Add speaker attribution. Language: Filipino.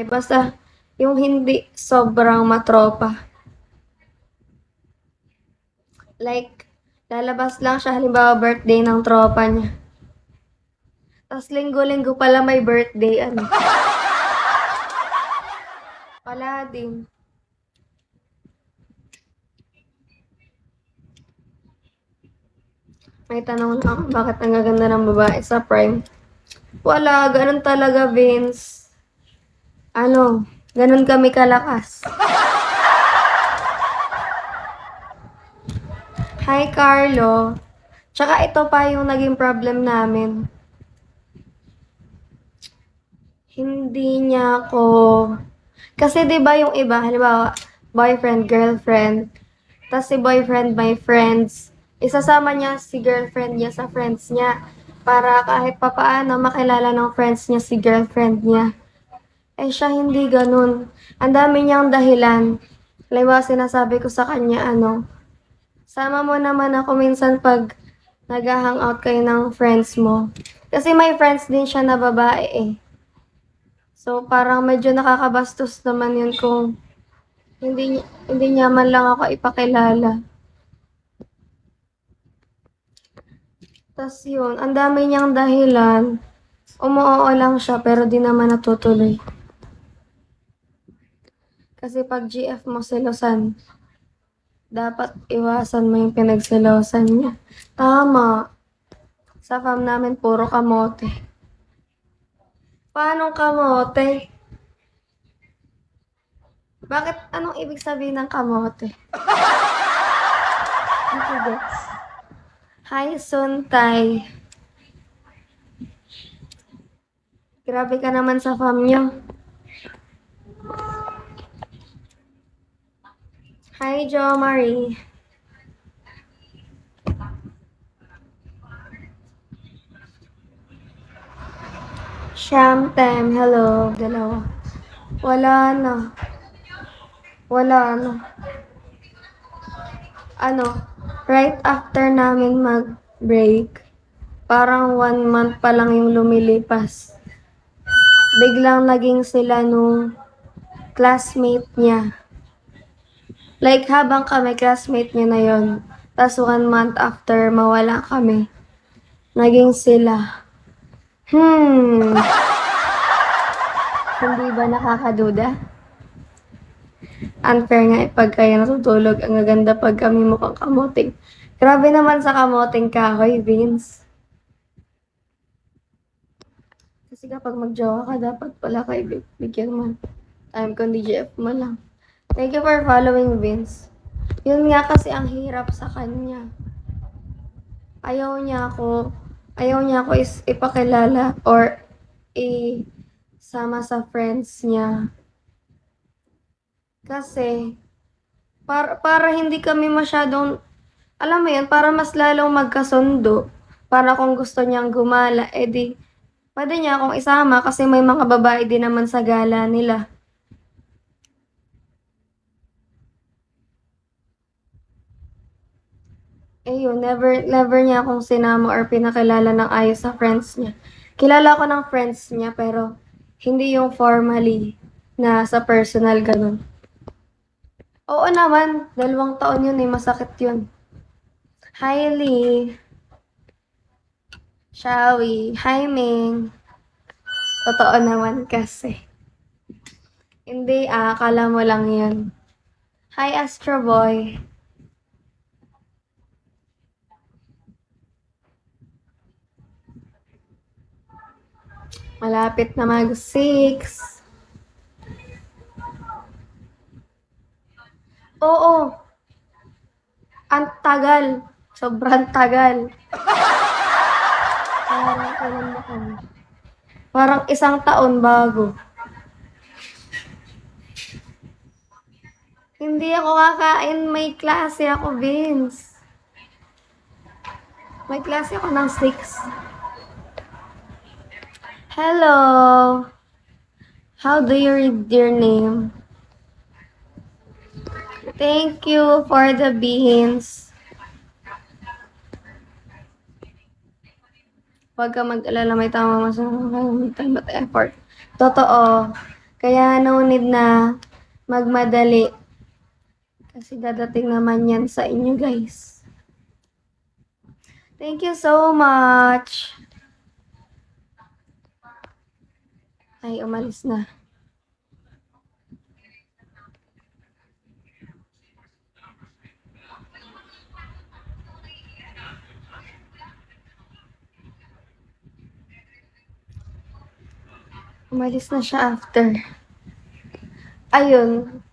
Speaker 1: Okay, basta yung hindi sobrang matropa. Like, lalabas lang siya halimbawa birthday ng tropa niya. Tapos linggo-linggo pala may birthday, ano. Wala din. May tanong lang, bakit ang gaganda ng babae sa Prime? Wala, ganun talaga, Vince. Ano, ganun kami kalakas. Hi, Carlo. Tsaka ito pa yung naging problem namin. Hindi niya ako... Kasi 'di ba yung iba, halimbawa, boyfriend, girlfriend, tas si boyfriend may friends, isasama niya si girlfriend niya sa friends niya para kahit papaano makilala ng friends niya si girlfriend niya. Eh siya hindi ganun. Ang dami niyang dahilan. Halimbawa, sinasabi ko sa kanya, ano, sama mo naman ako minsan pag nag-hangout kayo ng friends mo. Kasi may friends din siya na babae eh. So, parang medyo nakakabastos naman yun kung hindi niya man lang ako ipakilala. Tas yun, ang dami niyang dahilan. Umuoo lang siya pero di naman natutuloy. Kasi pag GF mo selosan, dapat iwasan mo yung pinagselosan niya. Tama. Sa fam namin puro kamote. Paano kamote? Bakit anong ibig sabihin ng kamote? Hindi gets. Hi, Suntay. Grabe ka naman sa fam niyo. Hi, Jo Marie. Shamtem, hello. Dalawa. Wala na. Wala na. Ano, right after namin mag-break, parang 1 month pa lang yung lumilipas. Biglang naging sila nung classmate niya. Like, habang kami, classmate niya na yon. Tapos 1 month after mawala kami, naging sila. Hindi ba nakakaduda? Unfair nga pag kayo natutulog. Ang gaganda pag kami mukhang kamoting. Grabe naman sa kamoting kahoy, Vince. Kasi kapag magjowa ka, dapat pala kayo bigyan mo. Time kundi GF mo lang. Thank you for following, Vince. Yun nga kasi ang hirap sa kanya. Ayaw niya ako ipakilala or isama sa friends niya. Kasi, para hindi kami masyadong, alam mo yun, para mas lalong magkasundo. Para kung gusto niyang gumala, edi, pwede niya akong isama kasi may mga babae din naman sa gala nila. Eh yun, never niya akong sinama or pinakilala ng ayos sa friends niya. Kilala ko ng friends niya pero hindi yung formally na sa personal ganun. Oo naman, 2 taon yun eh, masakit yun. Hi Lee. Shawi. Hi Ming. Totoo naman kasi. Hindi akala mo lang yun. Hi Astro Boy. Malapit na mag-6. Oo. Ang tagal. Sobrang tagal. Parang kailan na kami? Parang 1 taon bago. Hindi ako kakain. May klase ako, Vince. May klase ako ng 6. Hello. How do you read your name? Thank you for the beans. Huwag ka mag-alala, may tama masamang effort. Totoo. Kaya no need na magmadali. Kasi dadating naman yan sa inyo, guys. Thank you so much. Ay, umalis na. Umalis na siya after. Ayun.